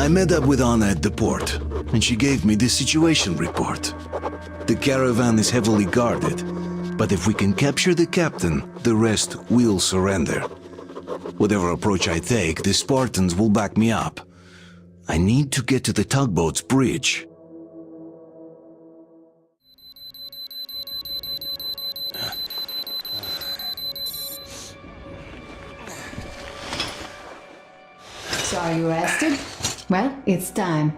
I met up with Anna at the port, and she gave me this situation report. The caravan is heavily guarded, but if we can capture the captain, the rest will surrender. Whatever approach I take, the Spartans will back me up. I need to get to the tugboat's bridge. So are you rested? Well, it's time.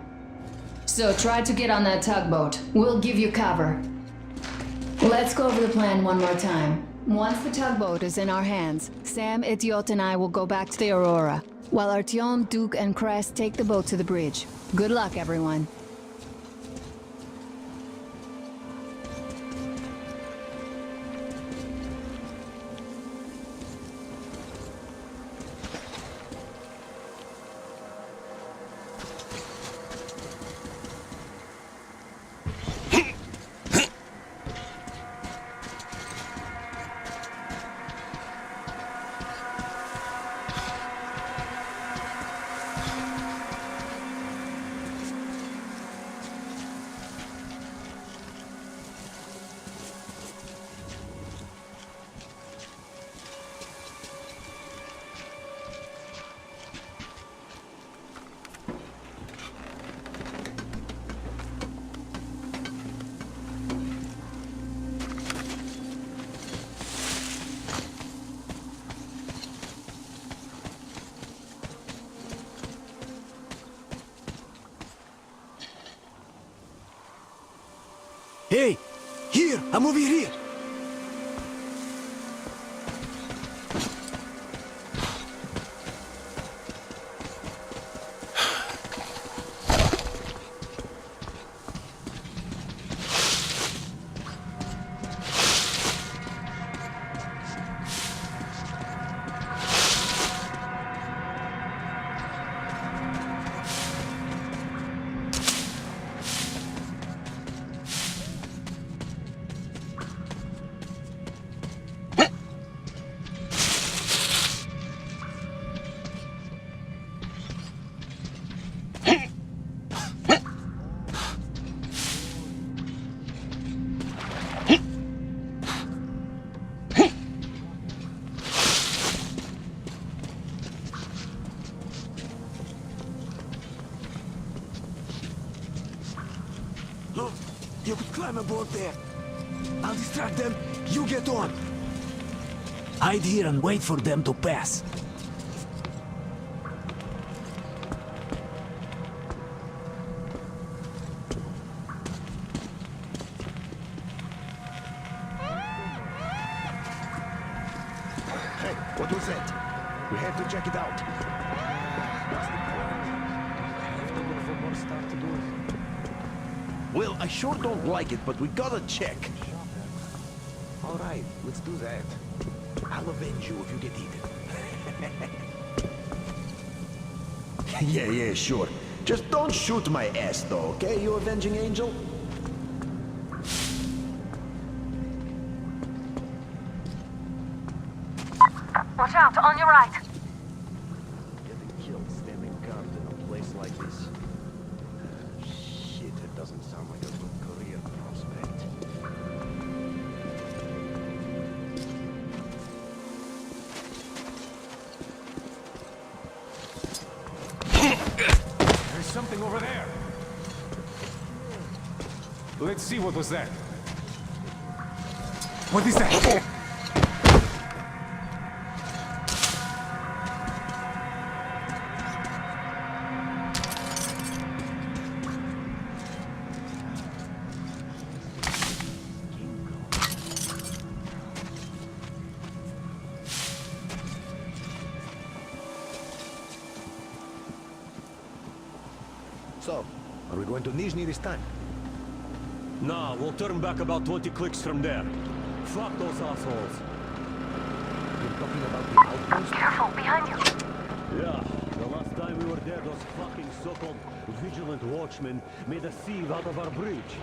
So try to get on that tugboat. We'll give you cover. Let's go over the plan one more time. Once the tugboat is in our hands, Sam, Idiot, and I will go back to the Aurora, while Artyom, Duke, and Crest take the boat to the bridge. Good luck, everyone. Hey! Here! I'm over here! Look, you could climb aboard there. I'll distract them, you get on. Hide here and wait for them to pass. Hey, what was that? We have to check it out. Well, I sure don't like it, but we gotta check. All right, let's do that. I'll avenge you if you get eaten. Yeah, sure. Just don't shoot my ass, though, okay, you avenging angel? Watch out, on your right. Getting killed standing guard in a place like this. Shit, it doesn't sound like a good career prospect. There's something over there. Let's see what was that. What is that? So, are we going to Nizhny this time? Nah, we'll turn back about 20 clicks from there. Fuck those assholes. You're talking about the outpost? Careful, behind you. Yeah, the last time we were there, those fucking so-called vigilant watchmen made a sieve out of our bridge.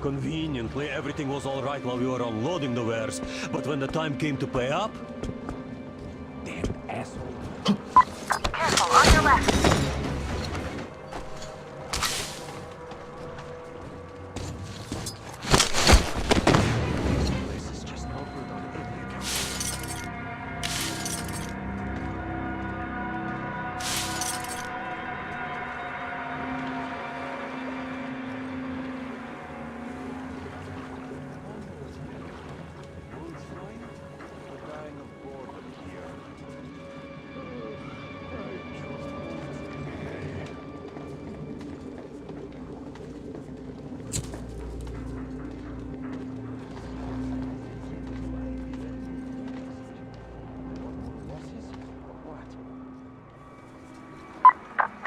Conveniently, everything was all right while we were unloading the wares, but when the time came to pay up... Damn asshole. Careful, on your left.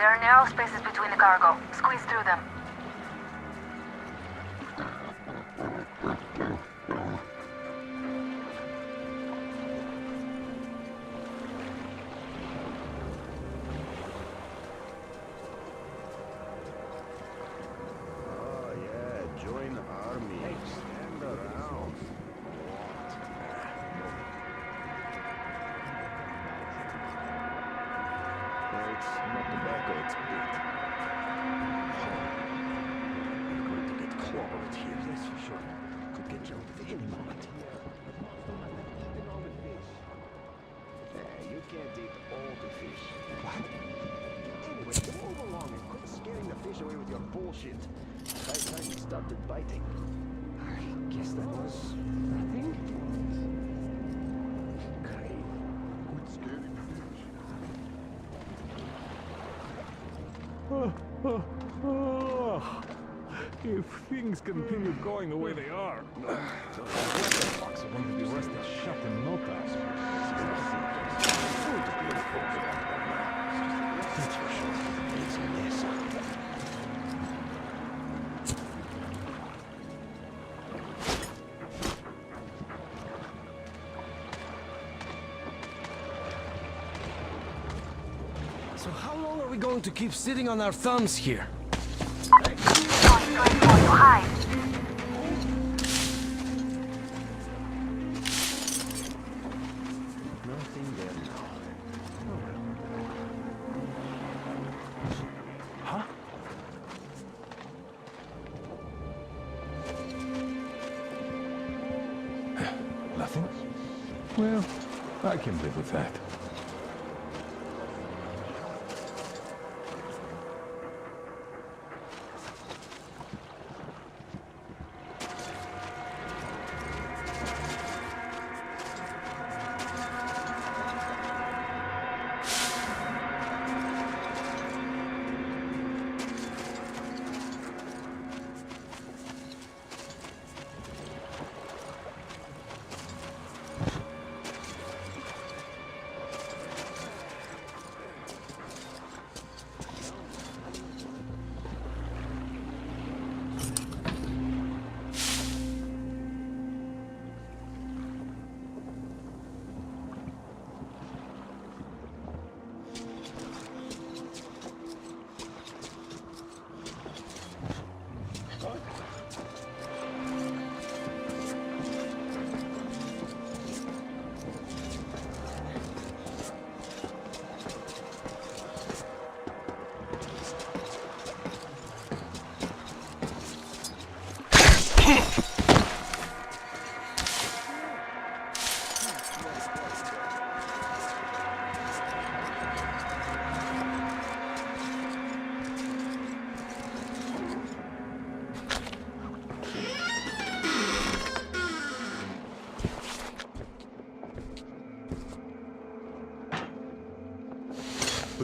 There are narrow spaces between the cargo. Squeeze through them. Oh yeah, join the army. Hey, stand around. It's not tobacco, it's beat. We're going to get clobbered here, that's for sure. Could get jumped at any moment. You can't eat all the fish. What? Anyway, move along and quit scaring the fish away with your bullshit. By the time you started biting. I guess that was nothing. Okay. Quit scaring the fish. If things continue going the way they are, the box are going to be rusted shut in no time. That's for sure. It's a mess. So how long are we going to keep sitting on our thumbs here? What's going for you? Hide. Nothing there now. Huh? Nothing? Well, I can live with that.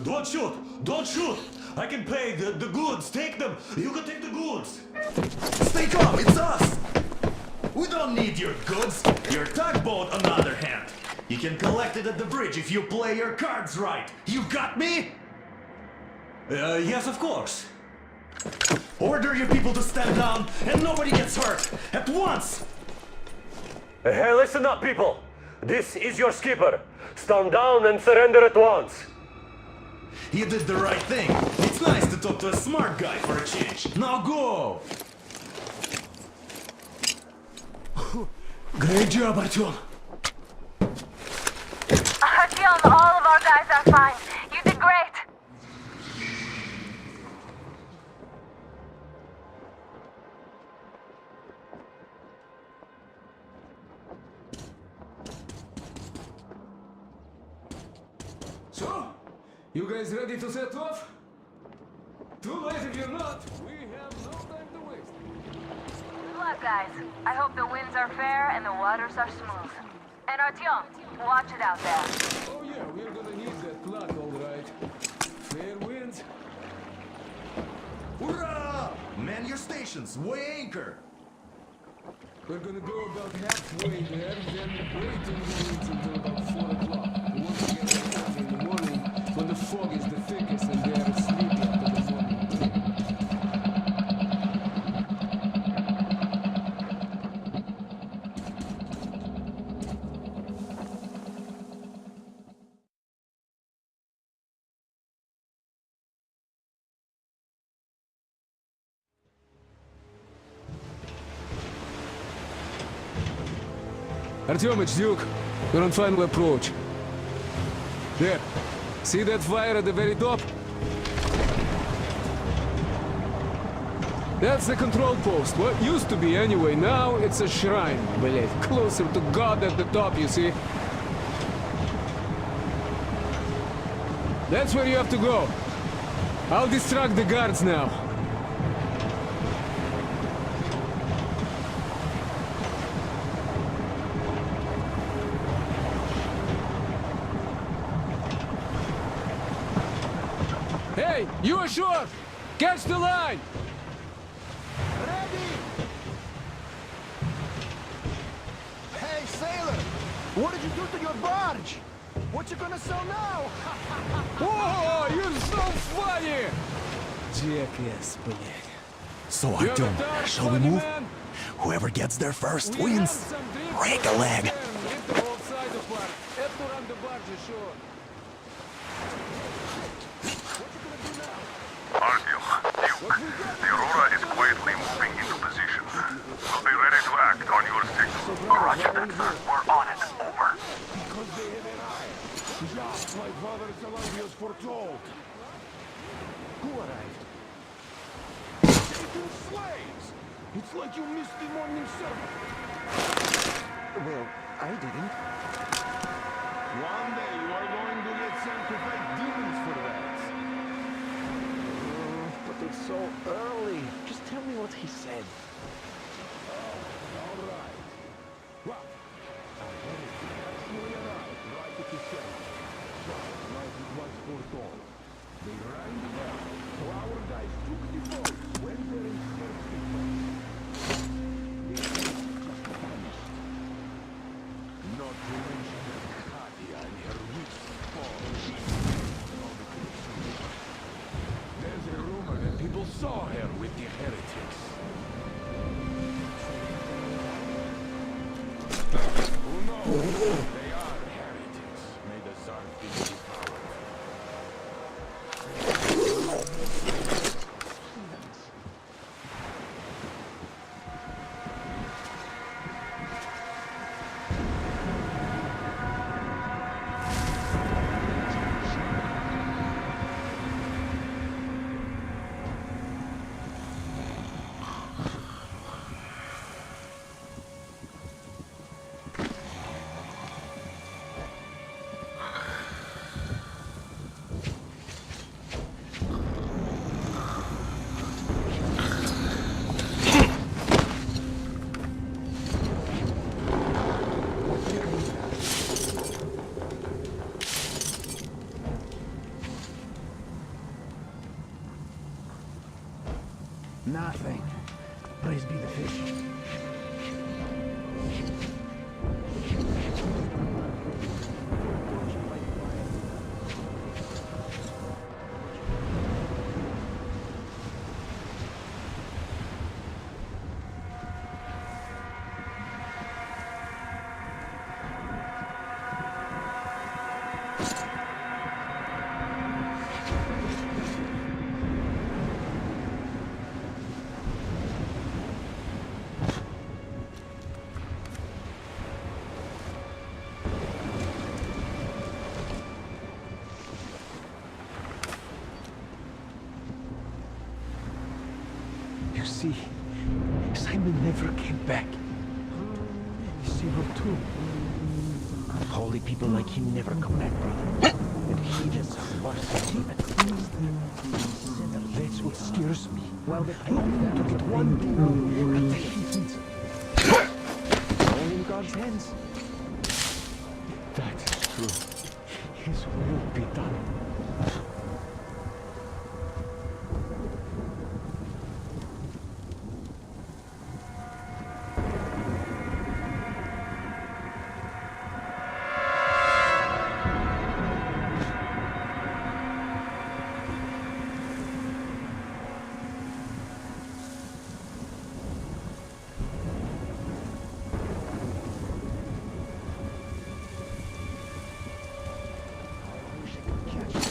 Don't shoot! Don't shoot! I can pay the goods. Take them. You can take the goods. Stay calm, it's us! We don't need your goods. Your tugboat, on the other hand. You can collect it at the bridge if you play your cards right. You got me? Yes, of course. Order your people to stand down and nobody gets hurt. At once! Hey, listen up, people. This is your skipper. Stand down and surrender at once. You did the right thing. It's nice to talk to a smart guy for a change. Now go! Great job, Artyom. Artyom, all of our guys are fine. You did great. So, you guys ready to set off? Too late if you're not. We have no time to waste. Good luck, guys. I hope the winds are fair and the waters are smooth. And Artyom, watch it out there. Oh yeah, we're gonna need that luck, all right. Fair winds. Hurrah! Man your stations, weigh anchor! We're gonna go about halfway there, then wait in the woods until about 4 o'clock. We want to get out in the morning when the fog is the thickest and they're asleep. Artyomich, Duke, we're on final approach. There. See that fire at the very top? That's the control post. What used to be anyway. Now it's a shrine, блять. Closer to God at the top, you see? That's where you have to go. I'll distract the guards now. Hey, you ashore! Catch the line! Ready! Hey, sailor! What did you do to your barge? What you gonna sell now? Oh, you're so funny! Jackass, блядь. So, You have a Artyom, dark, shall we funny move? man? Whoever gets there first We have wins. some drinks Break for a you leg. there. Get the whole side apart. Have to run the barge ashore. Artyom, Duke, the Aurora is quietly moving into position. So be ready to act on your signal. Roger. We're on it. Over. Because they have an eye. Just like Father Salangios foretold. Who arrived? Taken slaves! It's like you missed the morning sermon. Well, I didn't. One day you are going to get sent to fight demons for that. But it's so early. Just tell me what he said. All right. Well, I heard it actually arrived right at the center. Just like it was foretold. They ran the bell, so our guys took the boat, went there and searched the place. The place just vanished. Not to mention that Katya and her witch spawn. There's a rumor that people saw her with the heretics. Who knows? They are heretics. May the Tsar be devoured. Nothing. Praise be the fish. You see, Simon never came back. Zero two. Holy people like him never come back, brother. And he just lost demon. That's what scares me. Well, the pain took it one blow, but the heathens. All in God's hands. That is true. His will be done. Catch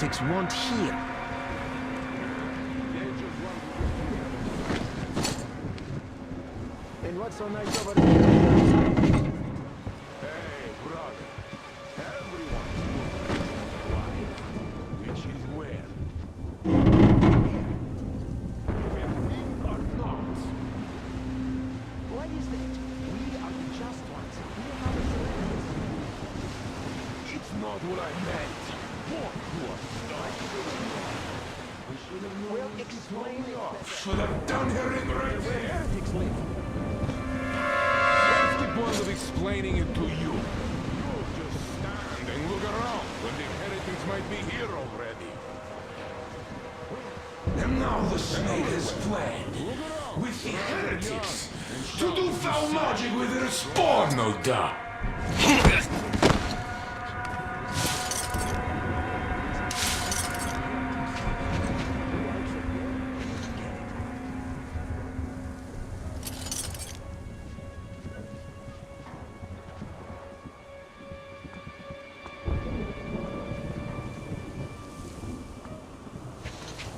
heretics want here? And what's so nice over here? Hey, brother. Everyone. Why? Which is where? Believe or not? Why is that? We are the just ones. We are the celebrities. It's not what I meant. What was Well, explain it. Should have done her in right Where there. heretics live. What's the point of explaining it to you? You just stand and look around when the heretics might be here already. And now the snake has fled with the heretics to do foul magic with their spawn, no doubt.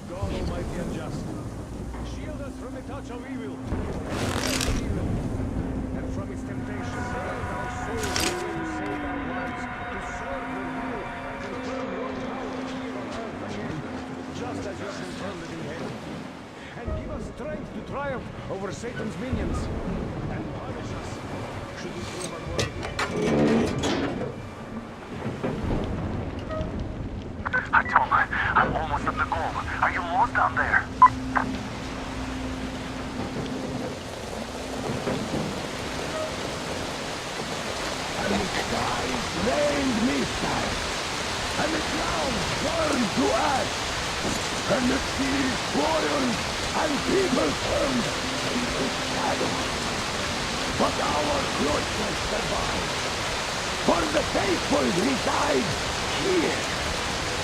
God Almighty and just. Shield us from the touch of evil. And from its temptation. Save our souls the way you saved our lives. To serve your will and confirm your power here on earth again. Just as you have confirmed it in heaven. And give us strength to triumph over Satan's minions. And punish us should we prove unworthy. Artyom, I'm almost at the goal. Are you lost down there? And the skies rained missile, and the clouds burned to ash, and the seas boiled, and people turned into shadow. But our cloisters survived, for the faithful reside here,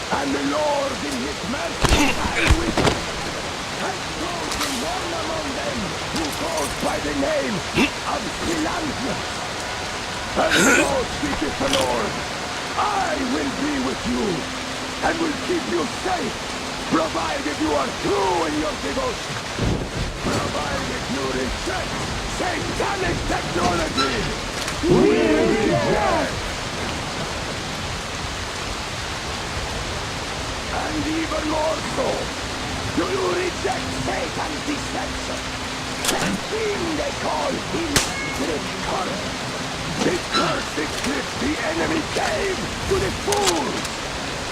and the Lord in his mercy side with us, has chosen one among them who goes by the name of Silantius. And so speaketh the Lord, I will be with you, and will keep you safe, provided you are true in your devotion, provided you reject satanic technology. We reject! And even more so, do you reject Satan's deception? That thing they call electric current. The cursed gift the enemy gave to the fools,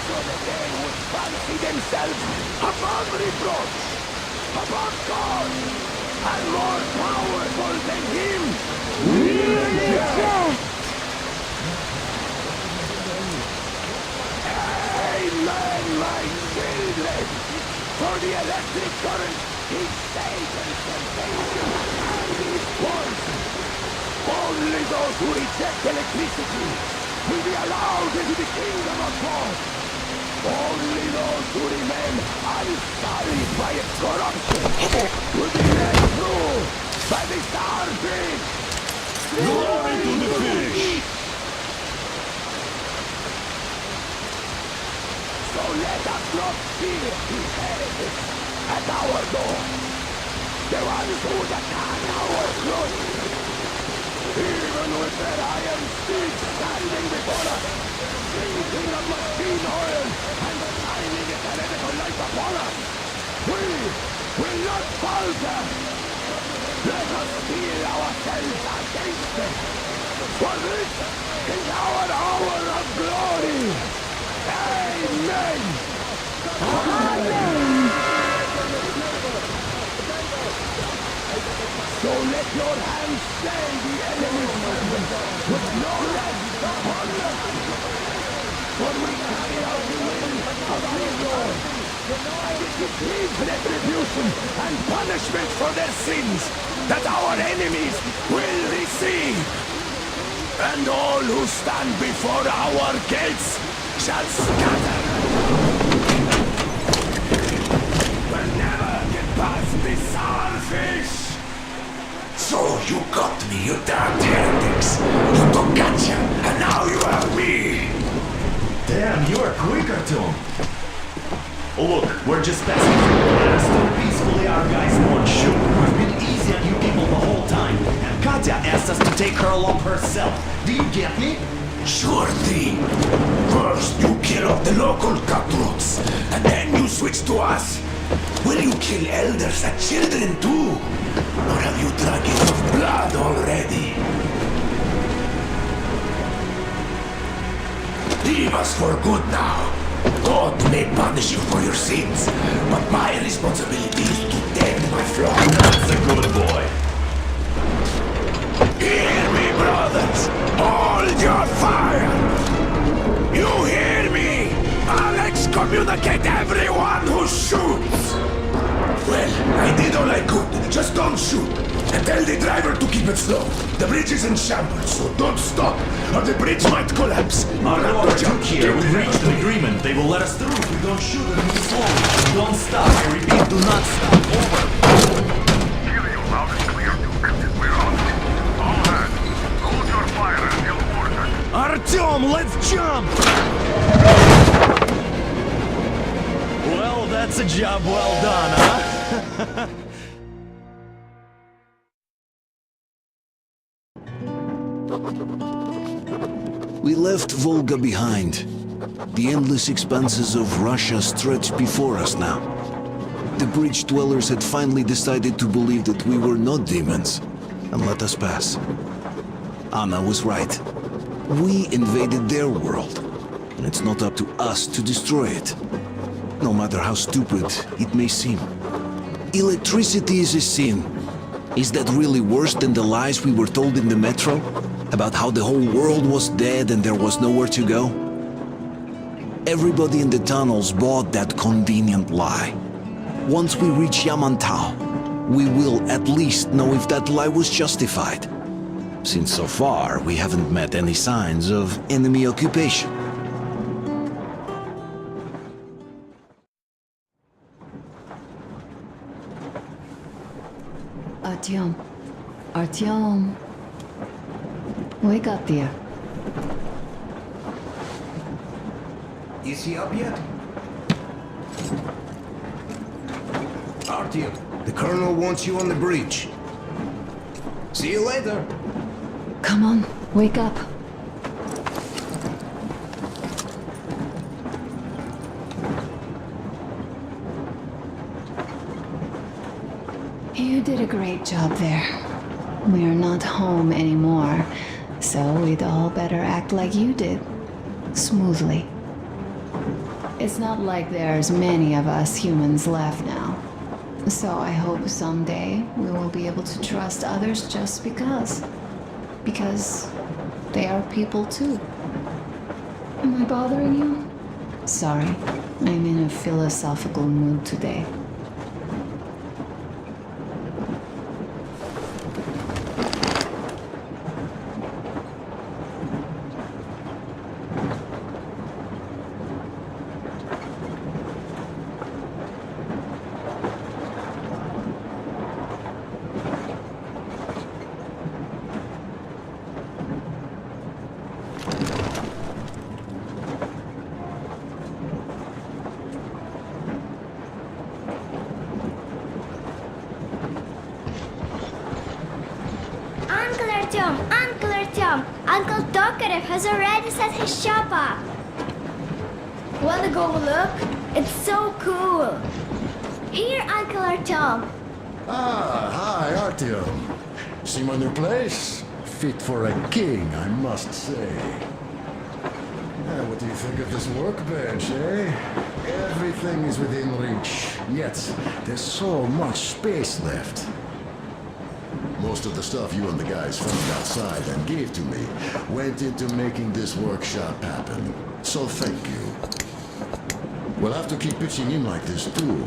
so that they would fancy themselves above reproach, above God, and more powerful than him. We reject! Amen, my children! For the electric current is Satan's temptation and his poison. Only those who reject electricity will be allowed into the kingdom of God. Only those who remain unsullied by its corruption will be led through by the starfish. Glory to the fish! So let us not fear the heretics at our door, the ones who would attack our cloisters. Even with their iron steeds standing before us, drinking of machine oil and shining its heretical light upon us, we will not falter. Let us steel ourselves against them, for this is our hour of glory. Amen. Amen. So let your hands slay the enemy's servants with no rest upon us. For we carry out the will of our Lord, and it decrees retribution and punishment for their sins that our enemies will receive. And all who stand before our gates shall scatter. We'll never get past the starfish! So you got me, you damned heretics! You took gotcha, and now you have me! Damn, you are quick, Artyom. Look, we're just passing through. Let us do peacefully, our guys won't shoot. We've been easy on you people the whole time. And Katya asked us to take her along herself. Do you get me? Sure thing. First you kill off the local cutthroats, and then you switch to us. Will you kill elders and children too? Or have you drunk enough blood already? Leave us for good now. God may punish you for your sins, but my responsibility is to tend my flock. That's a good boy. Hear me, brothers! Hold your fire! You hear me? I'll excommunicate everyone who shoots! Well, I did all I could. Just don't shoot. And tell the driver to keep it slow. The bridge is in shambles, so don't stop, or the bridge might collapse. Our order took here. We've reached an agreement. They will let us through if we don't shoot and move slowly. Don't stop. I repeat, do not stop. Over. Hear you loud and clear, Duke. We're on. All hands, hold your fire until ordered. Artyom, let's jump! Well, that's a job well done, huh? We left Volga behind. The endless expanses of Russia stretched before us now. The bridge dwellers had finally decided to believe that we were not demons, and let us pass. Anna was right. We invaded their world, and it's not up to us to destroy it. No matter how stupid it may seem. Electricity is a sin. Is that really worse than the lies we were told in the metro? About how the whole world was dead and there was nowhere to go? Everybody in the tunnels bought that convenient lie. Once we reach Yamantau, we will at least know if that lie was justified. Since so far, we haven't met any signs of enemy occupation. Artyom. Artyom. Wake up, dear. Is he up yet? Artyom, the Colonel wants you on the bridge. See you later. Come on, wake up. You did a great job there. We're not home anymore, so we'd all better act like you did. Smoothly. It's not like there's many of us humans left now. So I hope someday we will be able to trust others just because. Because they are people too. Am I bothering you? Sorry, I'm in a philosophical mood today. Uncle Artyom! Uncle Tokarev has already set his shop up! Wanna go look? It's so cool! Here, Uncle Artyom! Ah, hi, Artyom. See my new place? Fit for a king, I must say. What do you think of this workbench, eh? Everything is within reach, yet there's so much space left. Most of the stuff you and the guys found outside and gave to me went into making this workshop happen. So thank you. We'll have to keep pitching in like this too.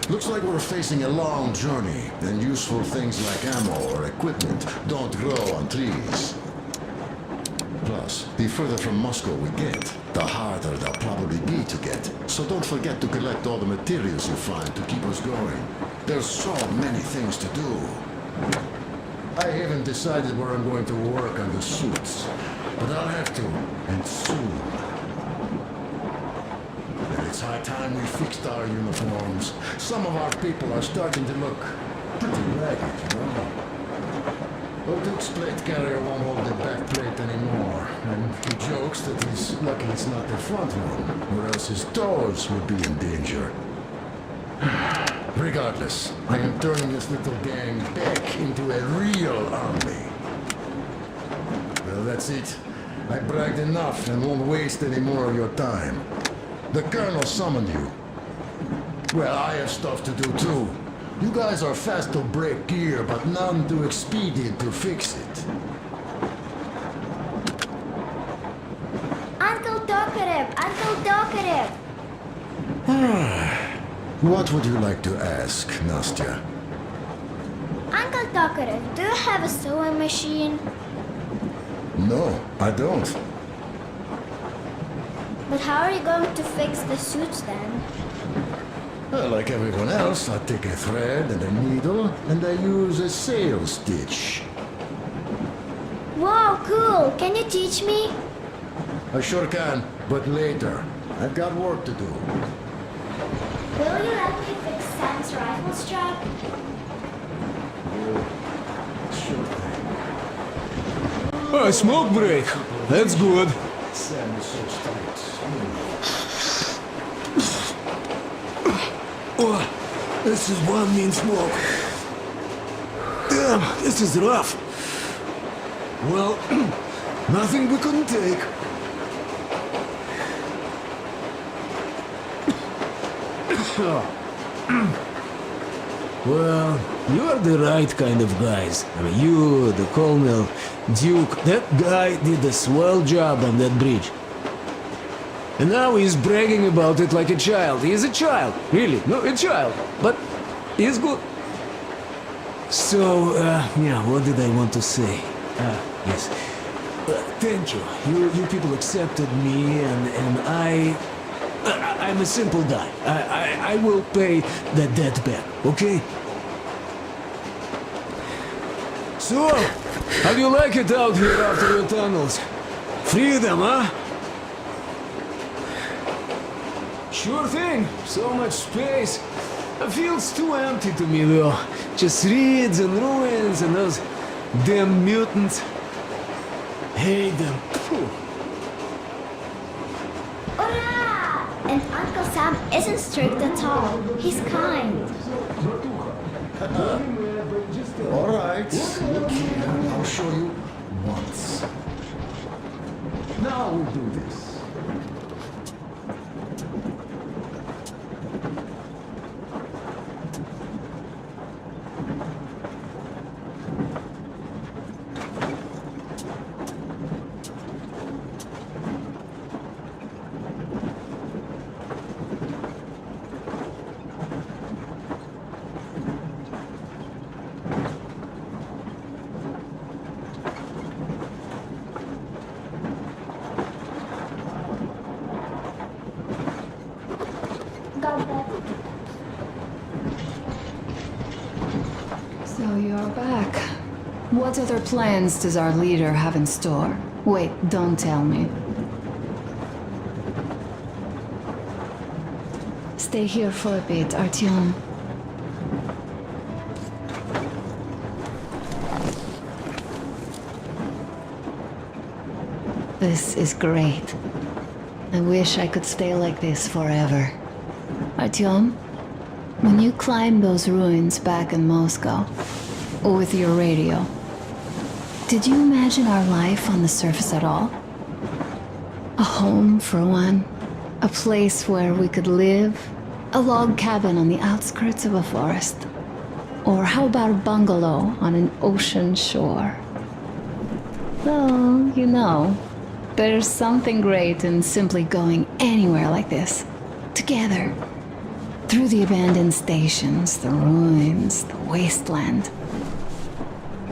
Looks like we're facing a long journey, and useful things like ammo or equipment don't grow on trees. Plus, the further from Moscow we get, the harder they'll probably be to get. So don't forget to collect all the materials you find to keep us going. There's so many things to do. I haven't decided where I'm going to work on the suits, but I'll have to, and soon. And It's high time we fixed our uniforms. Some of our people are starting to look pretty ragged, you know? Otuk's plate carrier won't hold the back plate anymore, and he jokes that he's lucky it's not the front one, or else his toes would be in danger. Regardless, I am turning this little gang back into a real army. Well, that's it. I bragged enough and won't waste any more of your time. The Colonel summoned you. Well, I have stuff to do too. You guys are fast to break gear, but none too expedient to fix it. Uncle Tokarev! Uncle Tokarev! What would you like to ask, Nastya? Uncle Tokarev, do you have a sewing machine? No, I don't. But how are you going to fix the suits then? Well, like everyone else, I take a thread and a needle, and I use a sail stitch. Wow, cool! Can you teach me? I sure can, but later. I've got work to do. Will you let me fix Sam's rifle strap? Sure thing. Oh, smoke break. That's good. Sam is so strict. Oh, this is one mean smoke. Damn, this is rough. Well, nothing we couldn't take. Well, you are the right kind of guys. I mean, you, the Colonel, Duke, that guy did a swell job on that bridge. And now he's bragging about it like a child. He is a child, really, no, a child. But he's good. So, yeah, what did I want to say? Yes. Thank you. You people accepted me, and I'm a simple guy. I will pay that debt back, okay? So, how do you like it out here after your tunnels? Freedom, huh? Sure thing. So much space. It feels too empty to me, though. Just reeds and ruins and those damn mutants. Hate them. Phew. Hurrah! And Uncle Sam isn't strict at all. He's kind. All right, look here. I'll show you once. Now we'll do this. So you're back. What other plans does our leader have in store? Wait, don't tell me. Stay here for a bit, Artyom. This is great. I wish I could stay like this forever. Artyom, when you climbed those ruins back in Moscow, with your radio, did you imagine our life on the surface at all? A home for one, a place where we could live, a log cabin on the outskirts of a forest, or how about a bungalow on an ocean shore? Well, you know, there's something great in simply going anywhere like this, together, through the abandoned stations, the ruins, the wasteland.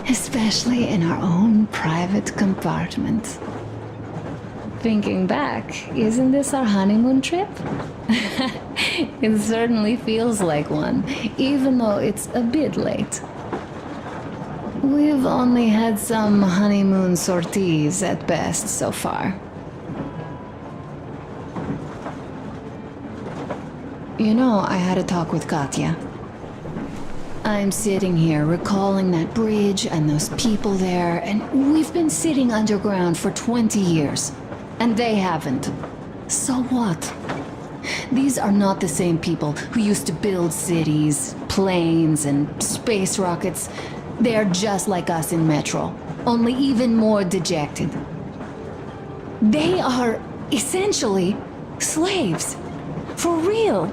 Especially in our own private compartment. Thinking back, isn't this our honeymoon trip? It certainly feels like one, even though it's a bit late. We've only had some honeymoon sorties at best so far. You know, I had a talk with Katya. I'm sitting here recalling that bridge and those people there, and we've been sitting underground for 20 years. And they haven't. So what? These are not the same people who used to build cities, planes, and space rockets. They're just like us in Metro, only even more dejected. They are essentially slaves. For real.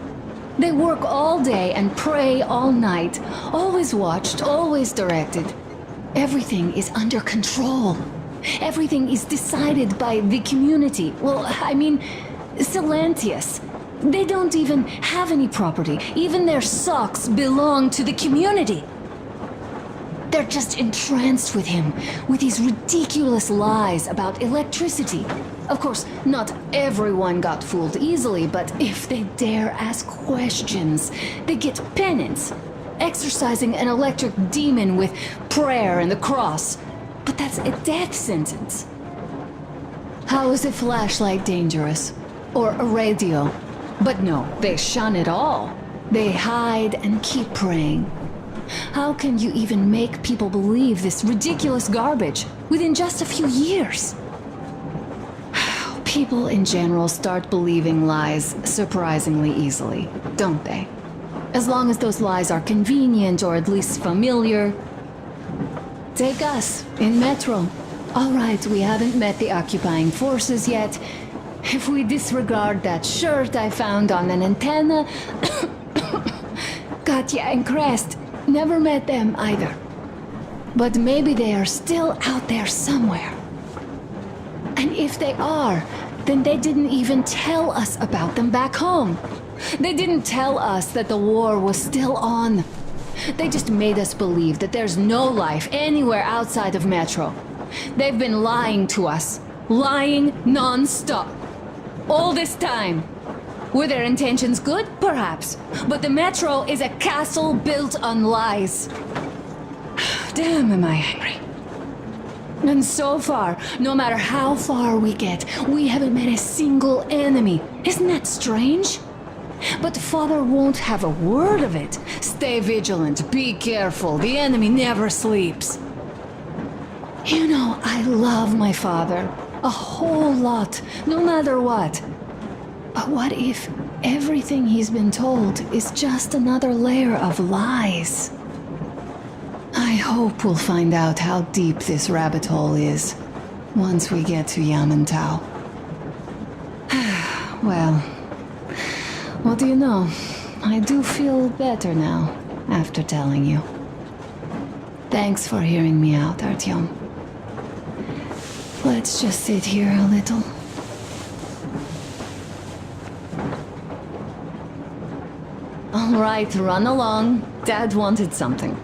They work all day and pray all night, always watched, always directed. Everything is under control. Everything is decided by the community. Well, I mean, Silentius. They don't even have any property. Even their socks belong to the community. They're just entranced with him, with these ridiculous lies about electricity. Of course, not everyone got fooled easily, but if they dare ask questions, they get penance, exorcising an electric demon with prayer and the cross. But that's a death sentence. How is a flashlight dangerous? Or a radio? But no, they shun it all. They hide and keep praying. How can you even make people believe this ridiculous garbage within just a few years? People in general start believing lies surprisingly easily, don't they? As long as those lies are convenient or at least familiar. Take us, in Metro. All right, we haven't met the occupying forces yet. If we disregard that shirt I found on an antenna... Katya and Crest, never met them either. But maybe they are still out there somewhere. And if they are, then they didn't even tell us about them back home. They didn't tell us that the war was still on. They just made us believe that there's no life anywhere outside of Metro. They've been lying to us. Lying non-stop. All this time. Were their intentions good? Perhaps. But the Metro is a castle built on lies. Damn, am I angry. And so far, no matter how far we get, we haven't met a single enemy. Isn't that strange? But Father won't have a word of it. Stay vigilant, be careful, the enemy never sleeps. You know, I love my father. A whole lot, no matter what. But what if everything he's been told is just another layer of lies? I hope we'll find out how deep this rabbit hole is once we get to Yamantau. Well, what do you know? I do feel better now after telling you. Thanks for hearing me out, Artyom. Let's just sit here a little. All right, run along. Dad wanted something.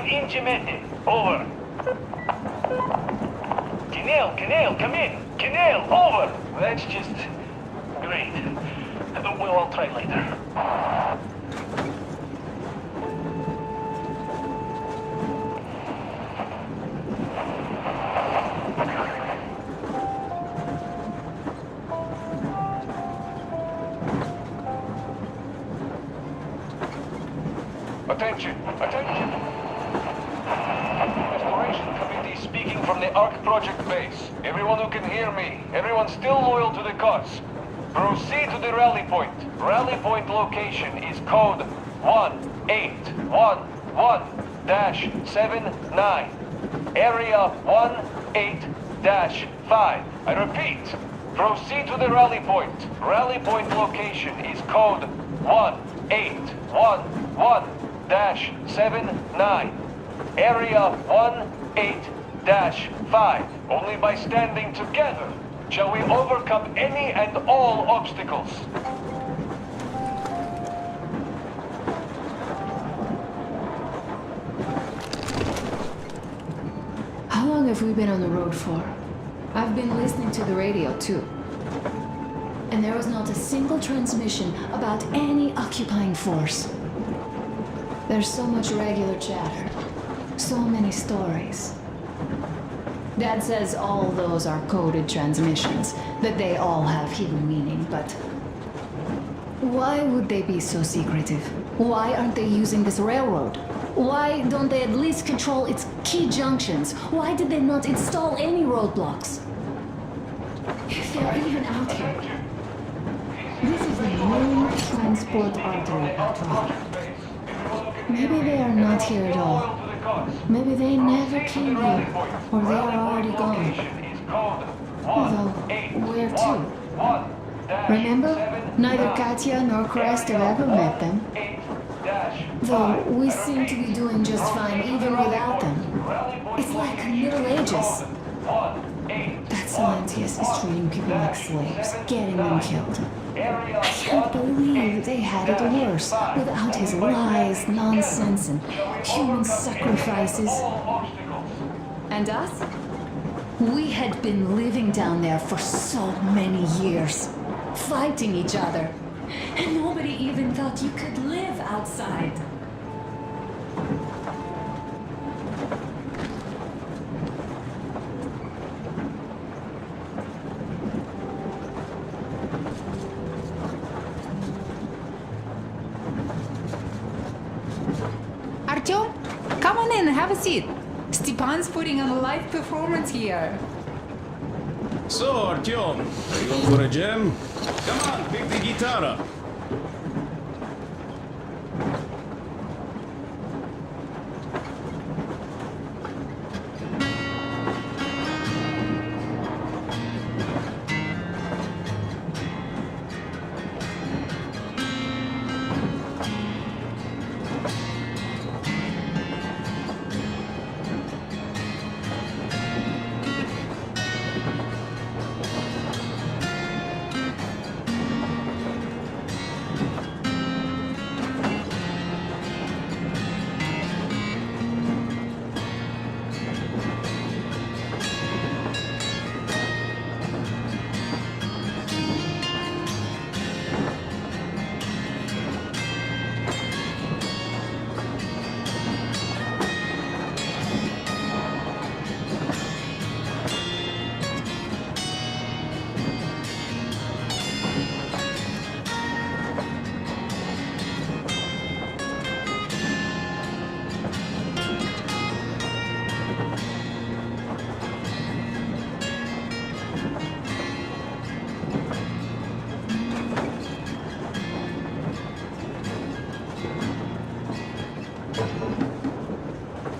intimate. Over. Canal, come in. Canal, over. That's just great. We'll all try later. Attention! Restoration Committee speaking from the ARC Project base. Everyone who can hear me, everyone still loyal to the cause, proceed to the rally point. Rally point location is code 1811-79. Area 18-5. I repeat, proceed to the rally point. Rally point location is code 1811-79. Area 18-5. Only by standing together shall we overcome any and all obstacles. How long have we been on the road for? I've been listening to the radio too. And there was not a single transmission about any occupying force. There's so much regular chatter. So many stories. Dad says all those are coded transmissions, that they all have hidden meaning, but why would they be so secretive? Why aren't they using this railroad? Why don't they at least control its key junctions? Why did they not install any roadblocks? If they're even out here. This is the main transport artery after all. Maybe they are not here at all. Maybe they never came here, or they are already gone. Although, where to? Remember? Neither Katya nor Christ have ever met them. Though we seem to be doing just fine even without them. It's like the Middle Ages. That Silentius is treating people like slaves, getting them killed. I can't believe they had it worse without his lies, nonsense, and human sacrifices. And us? We had been living down there for so many years, fighting each other. And nobody even thought you could live outside. Artyom, come on in and have a seat. Stepan's putting on a live performance here. So, Artyom, are you up for a jam? Come on, pick the guitar up.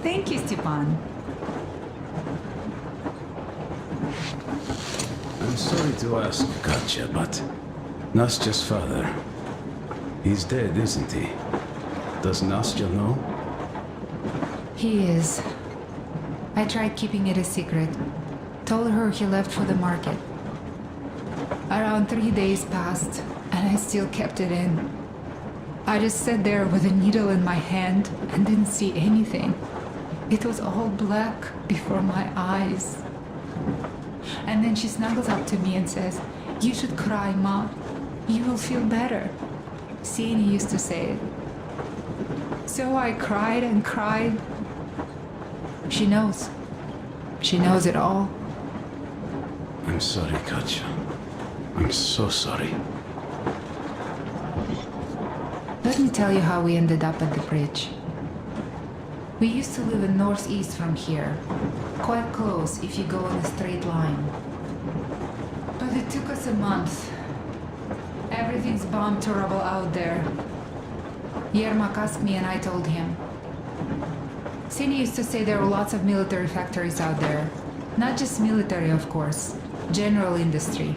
Thank you, Stepan. I'm sorry to ask, Katya, but Nastya's father, he's dead, isn't he? Does Nastya know? He is. I tried keeping it a secret. Told her he left for the market. Around 3 days passed, and I still kept it in. I just sat there with a needle in my hand and didn't see anything. It was all black before my eyes. And then she snuggles up to me and says, "You should cry, Ma. You will feel better." Ksenia used to say it. So I cried and cried. She knows. She knows it all. I'm sorry, Katya. I'm so sorry. Let me tell you how we ended up at the bridge. We used to live in northeast from here, quite close if you go in a straight line. But it took us a month. Everything's bombed to rubble out there. Yermak asked me and I told him. Ksenia used to say there were lots of military factories out there. Not just military, of course. General industry.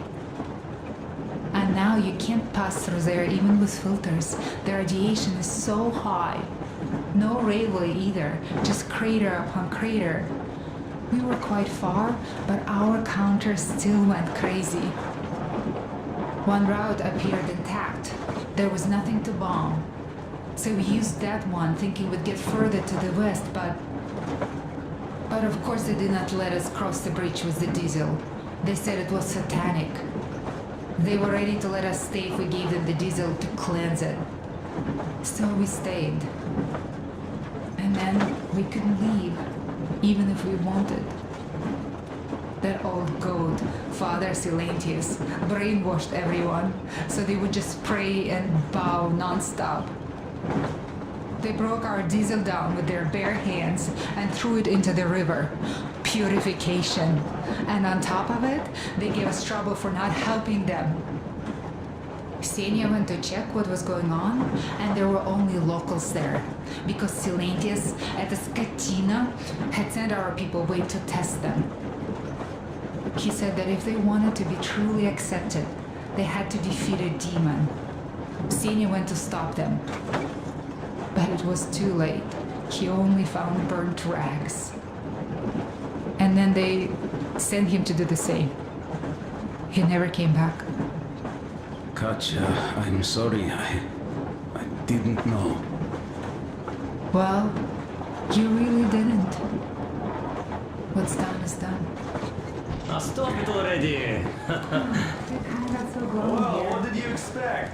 And now you can't pass through there even with filters. The radiation is so high. No railway either, just crater upon crater. We were quite far, but our counter still went crazy. One route appeared intact. There was nothing to bomb. So we used that one, thinking we'd get further to the west, but of course they did not let us cross the bridge with the diesel. They said it was satanic. They were ready to let us stay if we gave them the diesel to cleanse it. So we stayed. And then we couldn't leave, even if we wanted. That old goat, Father Silentius, brainwashed everyone, so they would just pray and bow non-stop. They broke our diesel down with their bare hands and threw it into the river. Purification. And on top of it, they gave us trouble for not helping them. Ksenia went to check what was going on, and there were only locals there, because Silentius at the Skatina had sent our people away to test them. He said that if they wanted to be truly accepted, they had to defeat a demon. Ksenia went to stop them. But it was too late. He only found burnt rags. And then they sent him to do the same. He never came back. Katya, I'm sorry. I didn't know. Well, you really didn't. What's done is done. Now stop it already! Well, what did you expect?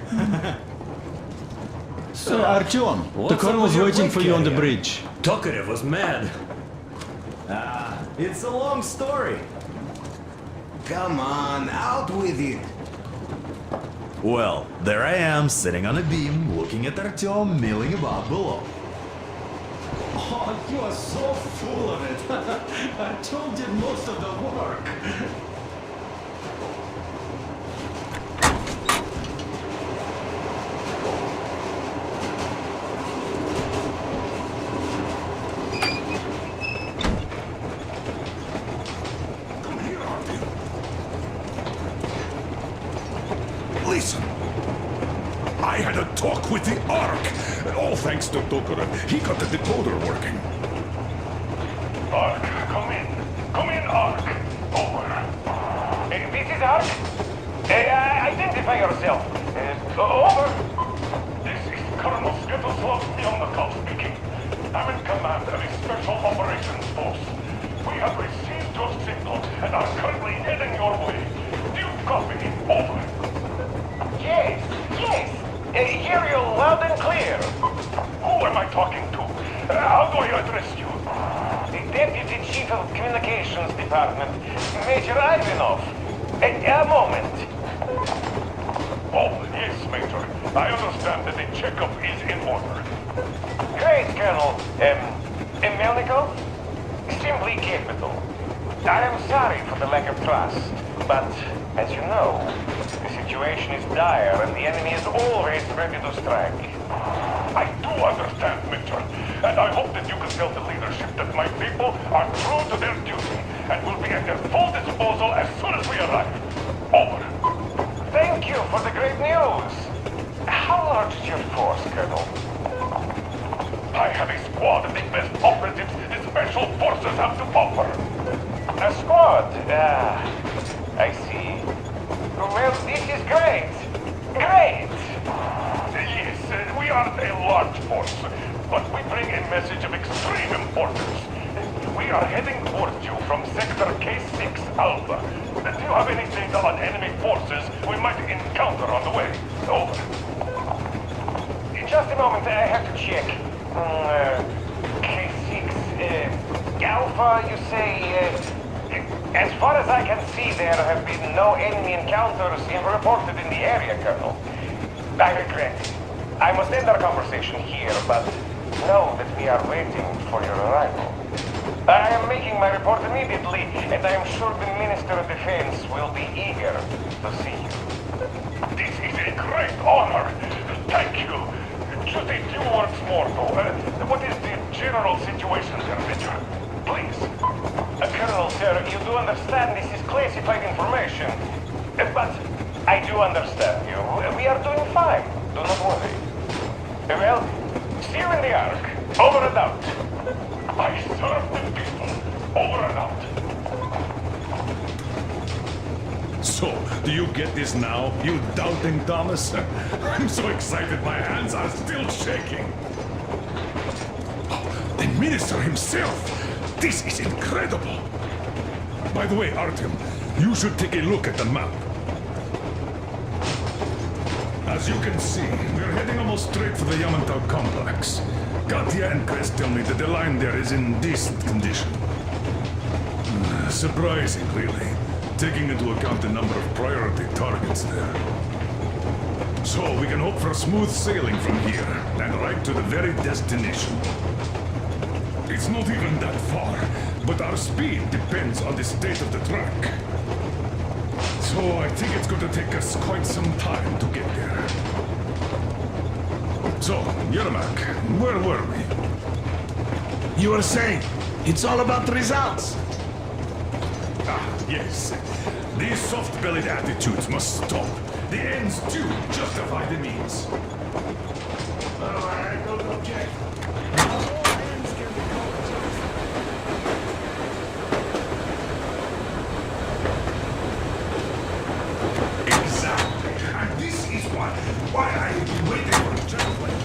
So, Artyom, the What's colonel up was with your waiting weight for you on the carrier? bridge. Tokarev was mad. It's a long story. Come on, out with it. Well, there I am, sitting on a beam, looking at Artyom milling about below. Oh, you are so full of it. Artyom did most of the work. Listen, I had a talk with the Ark. All thanks to Tokarev. He got the decoder working. Ark, come in. Come in, Ark. Over. This is Ark? Identify yourself. Over. This is Colonel Sviatoslav Melnikov speaking. I'm in command of a special operations force. We have received your signal and are currently heading your way. Do you copy? Over. Yes. Hear you loud and clear. Who am I talking to? How do I address you? The Deputy Chief of Communications Department, Major Ivanov. A moment. Oh, yes, Major. I understand that the checkup is in order. Great, Colonel. Melnikov? Simply capital. I am sorry for the lack of trust, but as you know, the situation is dire and the enemy is always ready to strike. I do understand, Major, and I hope that you can tell the leadership that my people are true to their duty and will be at their full disposal as soon as we arrive. Over. Thank you for the great news. How large is your force, Colonel? I have a squad of the best operatives the special forces have to offer. A squad? I see. Well, this is great. Great! Yes, we aren't a large force, but we bring a message of extreme importance. We are heading towards you from Sector K6 Alpha. Do you have any data on enemy forces we might encounter on the way? Over. Just a moment, I have to check. K6 Alpha, you say? As far as I can see, there have been no enemy encounters reported in the area, Colonel. I regret. I must end our conversation here, but know that we are waiting for your arrival. I am making my report immediately, and I am sure the Minister of Defense will be eager to see you. This is a great honor. Thank you. Just a few words more, though. What is the general situation here, Major? Please. Colonel, sir, you do understand this is classified information. But I do understand you. We are doing fine. Do not worry. Well, see you in the Ark. Over and out. I serve the people. Over and out. So, do you get this now, you doubting Thomas? I'm so excited my hands are still shaking. The Minister himself! This is incredible! By the way, Artyom, you should take a look at the map. As you can see, we're heading almost straight for the Yamantau complex. Katya and Chris tell me that the line there is in decent condition. Surprising, really, taking into account the number of priority targets there. So we can hope for smooth sailing from here, and right to the very destination. It's not even that far, but our speed depends on the state of the track. So I think it's going to take us quite some time to get there. So, Yermak, where were we? You were saying, it's all about results. Ah, yes. These soft-bellied attitudes must stop. The ends, too, justify the means. I don't object. Exactly. And this is why I have been waiting for a chance like this.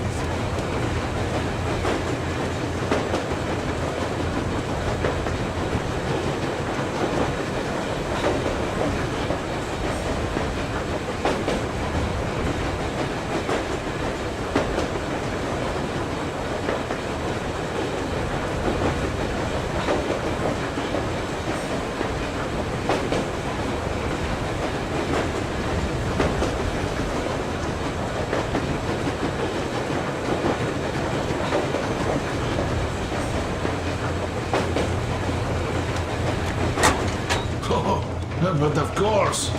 But of course.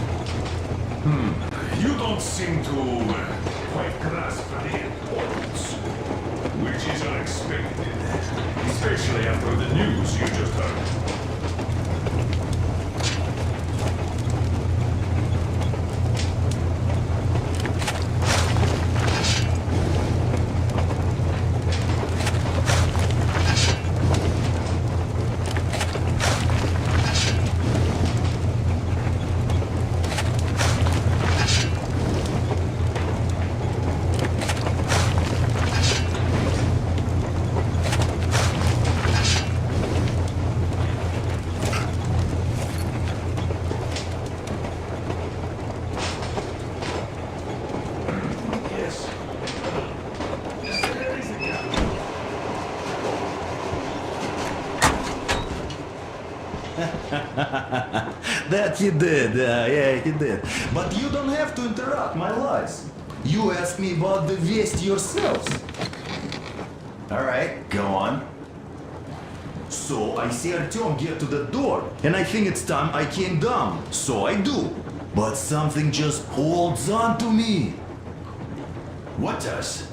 You don't seem to quite grasp the importance, which is unexpected, especially after the news you just heard. That you did, yeah, you did. But you don't have to interrupt my lies. You asked me about the Vest yourselves. Alright, go on. So I see Artyom get to the door, and I think it's time I came down. So I do. But something just holds on to me. What does?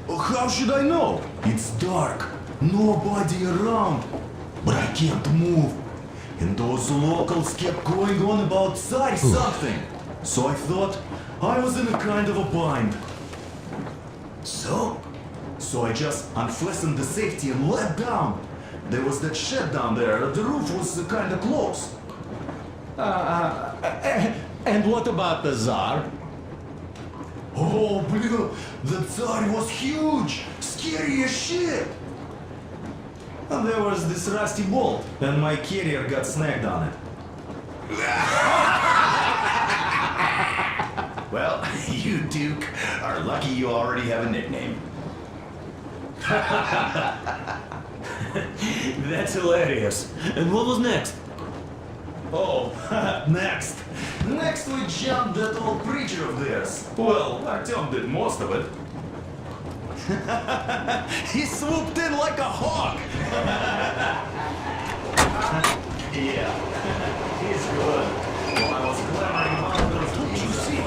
How should I know? It's dark, nobody around. But I can't move. And those locals kept going on about Tsar something. So I thought I was in a kind of a bind. So I just unfastened the safety and let down. There was that shed down there. The roof was kind of close. And what about the Tsar? Oh, bleh, the Tsar was huge. Scary as shit. And there was this rusty bolt, and my carrier got snagged on it. Well, you Duke are lucky you already have a nickname. That's hilarious. And what was next? Oh, next. Next we jumped that old preacher of theirs. Well, Artyom did most of it. He swooped in like a hawk. Yeah, he's good. While I was clamoring among those, Don't you see?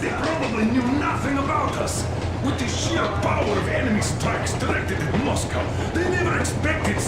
They probably knew nothing about us. With the sheer power of enemy strikes directed at Moscow, they never expected